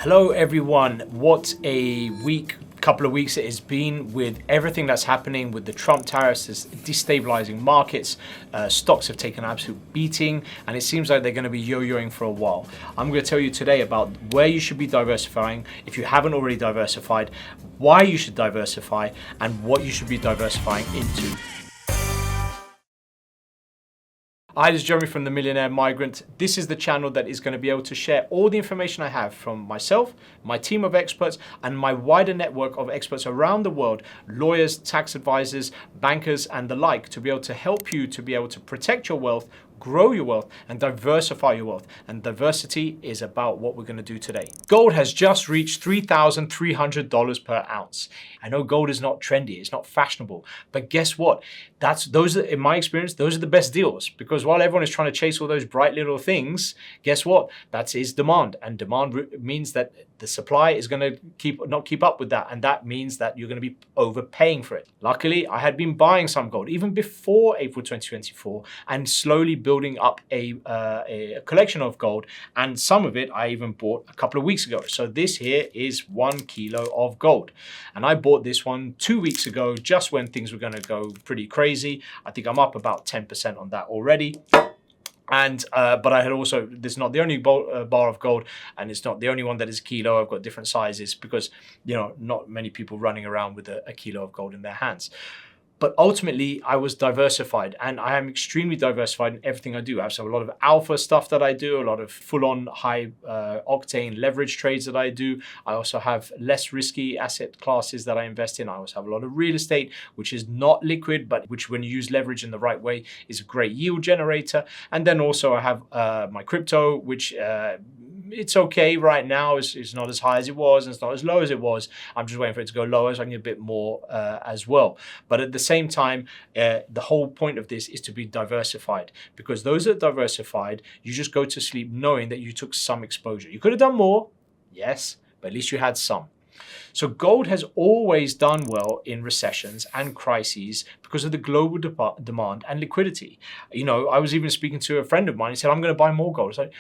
Hello everyone, what a couple of weeks it has been with everything that's happening with the Trump tariffs, is destabilizing markets. Stocks have taken an absolute beating and it seems like they're going to be yo-yoing for a while. I'm going to tell you today about where you should be diversifying if you haven't already diversified, why you should diversify, and what you should be diversifying into. Hi, this is Jeremy from the Millionaire Migrant. This is the channel that is going to be able to share all the information I have from myself, my team of experts, and my wider network of experts around the world, lawyers, tax advisors, bankers, and the like, to be able to help you to be able to protect your wealth, grow your wealth, and diversify your wealth. And diversity is about what we're going to do today. Gold has just reached $3,300 per ounce. I know gold is not trendy, it's not fashionable, but guess what? Those are, in my experience, those are the best deals, because while everyone is trying to chase all those bright little things, guess what? That is demand, and demand means that the supply is going to not keep up with that, and that means that you're going to be overpaying for it. Luckily, I had been buying some gold even before April 2024 and slowly building up a collection of gold, and some of it I even bought a couple of weeks ago. So this here is 1 kilo of gold, and I bought this one 2 weeks ago, just when things were going to go pretty crazy. I think I'm up about 10% on that already. And but I had also, this is not the only bar of gold, and it's not the only one that is a kilo. I've got different sizes because, you know, not many people running around with a kilo of gold in their hands. But ultimately, I was diversified, and I am extremely diversified in everything I do. I have a lot of alpha stuff that I do, a lot of full-on high octane leverage trades that I do. I also have less risky asset classes that I invest in. I also have a lot of real estate, which is not liquid, but which, when you use leverage in the right way, is a great yield generator. And then also I have my crypto, which it's okay right now. It's not as high as it was, and it's not as low as it was. I'm just waiting for it to go lower so I can get a bit more as well. But at the same time, the whole point of this is to be diversified, because those that are diversified, you just go to sleep knowing that you took some exposure. You could have done more, yes, but at least you had some. So gold has always done well in recessions and crises because of the global demand and liquidity. You know, I was even speaking to a friend of mine. He said, I'm going to buy more gold. I was like,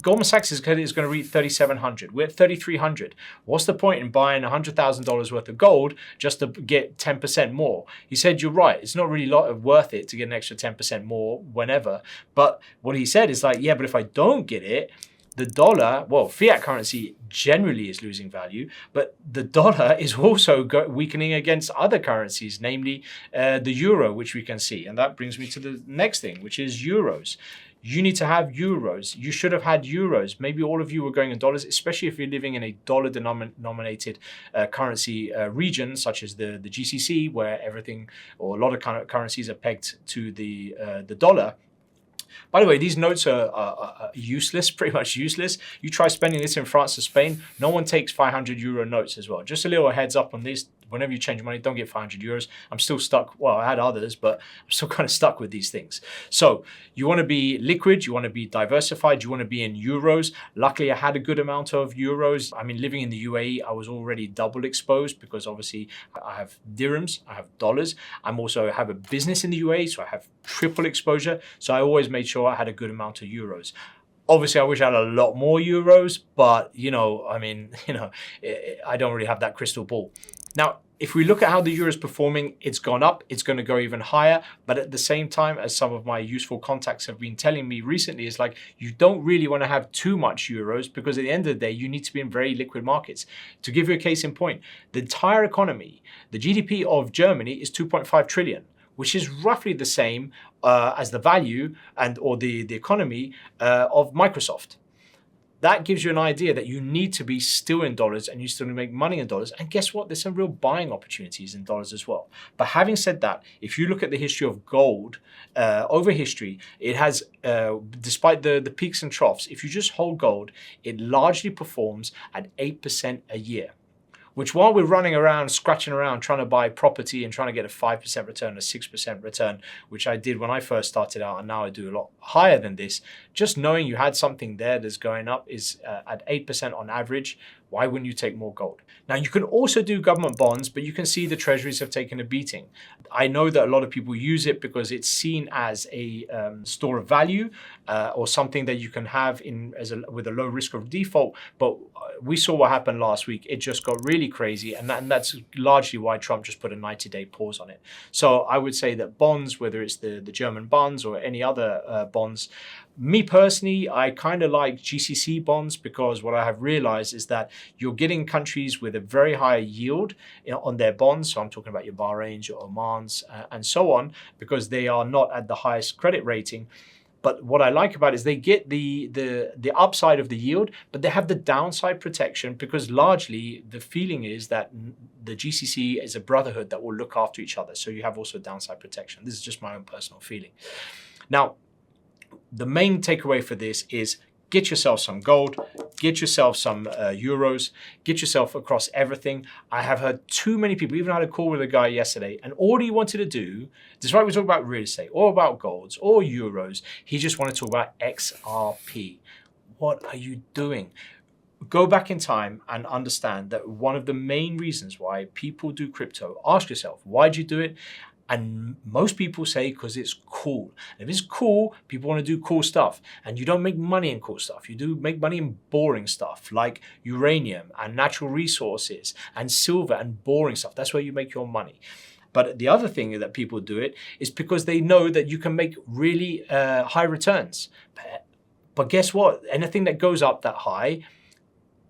Goldman Sachs is going to reach 3,700. We're at 3,300. What's the point in buying $100,000 worth of gold just to get 10% more? He said, you're right. It's not really worth it to get an extra 10% more whenever. But what he said is like, yeah, but if I don't get it, the dollar, well, fiat currency generally is losing value, but the dollar is also weakening against other currencies, namely the euro, which we can see. And that brings me to the next thing, which is euros. You need to have euros. You should have had euros. Maybe all of you were going in dollars, especially if you're living in a dollar-denominated currency region, such as the GCC, where everything or a lot of currencies are pegged to the dollar. By the way, these notes are useless, pretty much useless. You try spending this in France or Spain, no one takes 500 euro notes as well. Just a little heads up on this. Whenever you change money, don't get 500 euros. I'm still stuck. Well, I had others, but I'm still kind of stuck with these things. So you want to be liquid. You want to be diversified. You want to be in euros. Luckily, I had a good amount of euros. I mean, living in the UAE, I was already double exposed because obviously I have dirhams, I have dollars. I'm also have a business in the UAE, so I have triple exposure. So I always made sure I had a good amount of euros. Obviously, I wish I had a lot more euros, but, you know, I mean, you know, I don't really have that crystal ball. Now, if we look at how the euro is performing, it's gone up, it's going to go even higher. But at the same time, as some of my useful contacts have been telling me recently, is like, you don't really want to have too much euros, because at the end of the day, you need to be in very liquid markets. To give you a case in point, the entire economy, the GDP of Germany is 2.5 trillion. Which is roughly the same as the value or the economy of Microsoft. That gives you an idea that you need to be still in dollars, and you still need to make money in dollars. And guess what? There's some real buying opportunities in dollars as well. But having said that, if you look at the history of gold, over history, it has, despite the peaks and troughs, if you just hold gold, it largely performs at 8% a year. Which, while we're running around, scratching around, trying to buy property and trying to get a 5% return, a 6% return, which I did when I first started out, and now I do a lot higher than this, just knowing you had something there that's going up is at 8% on average. Why wouldn't you take more gold? Now, you can also do government bonds, but you can see the treasuries have taken a beating. I know that a lot of people use it because it's seen as a store of value or something that you can have with a low risk of default. But we saw what happened last week. It just got really crazy, and that's largely why Trump just put a 90-day pause on it. So I would say that bonds, whether it's the German bonds or any other bonds, me personally, I kind of like GCC bonds because what I have realized is that you're getting countries with a very high yield on their bonds. So I'm talking about your Bahrains, your Omans, and so on, because they are not at the highest credit rating. But what I like about it is they get the upside of the yield, but they have the downside protection because largely the feeling is that the GCC is a brotherhood that will look after each other. So you have also downside protection. This is just my own personal feeling. Now, the main takeaway for this is get yourself some gold, get yourself some euros, get yourself across everything. I have heard too many people, even had a call with a guy yesterday, and all he wanted to do, despite we talk about real estate, or about golds, or euros, he just wanted to talk about XRP. What are you doing? Go back in time and understand that one of the main reasons why people do crypto, ask yourself, why did you do it? And most people say because it's cool. And if it's cool, people want to do cool stuff. And you don't make money in cool stuff. You do make money in boring stuff like uranium and natural resources and silver and boring stuff. That's where you make your money. But the other thing that people do it is because they know that you can make really high returns. But guess what? Anything that goes up that high,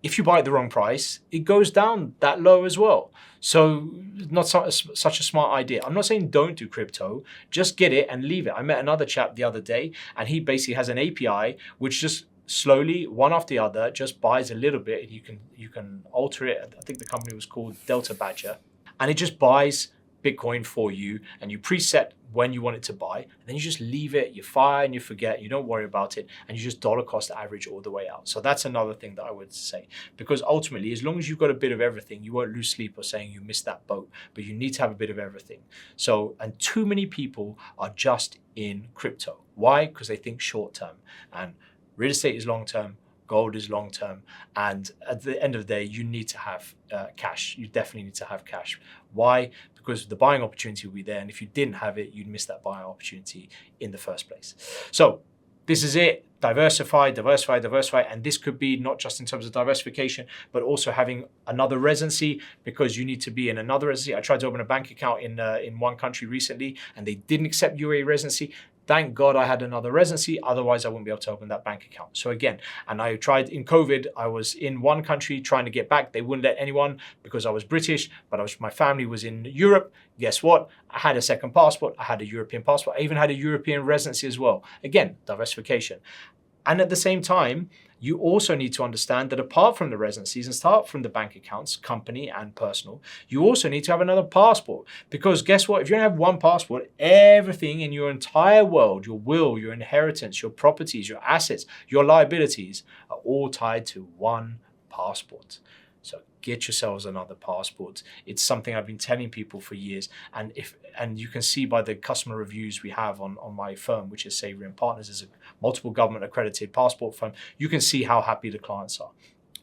if you buy at the wrong price, it goes down that low as well. So not such a smart idea. I'm not saying don't do crypto, just get it and leave it. I met another chap the other day and he basically has an API which just slowly, one after the other, just buys a little bit. You can alter it. I think the company was called Delta Badger. And it just buys Bitcoin for you and you preset when you want it to buy, and then you just leave it, you fire and you forget, you don't worry about it, and you just dollar cost average all the way out. So that's another thing that I would say, because ultimately, as long as you've got a bit of everything, you won't lose sleep or saying you missed that boat, but you need to have a bit of everything. So, and too many people are just in crypto. Why? Because they think short term, and real estate is long term, gold is long term, and at the end of the day, you need to have cash. You definitely need to have cash. Why? Because the buying opportunity will be there, and if you didn't have it, you'd miss that buying opportunity in the first place. So this is it. Diversify, diversify, diversify. And this could be not just in terms of diversification, but also having another residency, because you need to be in another residency. I tried to open a bank account in one country recently, and they didn't accept UAE residency. Thank God I had another residency, otherwise I wouldn't be able to open that bank account. So again, and I tried in COVID, I was in one country trying to get back. They wouldn't let anyone because I was British, but my family was in Europe. Guess what? I had a second passport. I had a European passport. I even had a European residency as well. Again, diversification. And at the same time, you also need to understand that apart from the residencies and apart from the bank accounts, company and personal, you also need to have another passport. Because guess what? If you don't have one passport, everything in your entire world, your will, your inheritance, your properties, your assets, your liabilities are all tied to one passport. So get yourselves another passport. It's something I've been telling people for years. And you can see by the customer reviews we have on my firm, which is Savory & Partners, is a multiple government accredited passport firm. You can see how happy the clients are.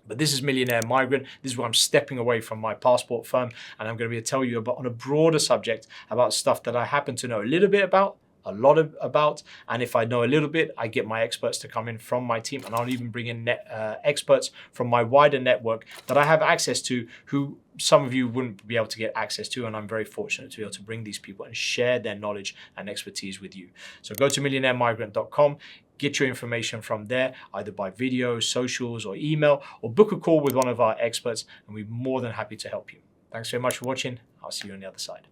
But this is Millionaire Migrant. This is where I'm stepping away from my passport firm. And I'm going to be able to tell you about on a broader subject about stuff that I happen to know a little bit about, a lot about, and if I know a little bit, I get my experts to come in from my team, and I'll even bring in experts from my wider network that I have access to, who some of you wouldn't be able to get access to, and I'm very fortunate to be able to bring these people and share their knowledge and expertise with you. So go to millionairemigrant.com, get your information from there, either by video, socials, or email, or book a call with one of our experts, and we're more than happy to help you. Thanks very much for watching. I'll see you on the other side.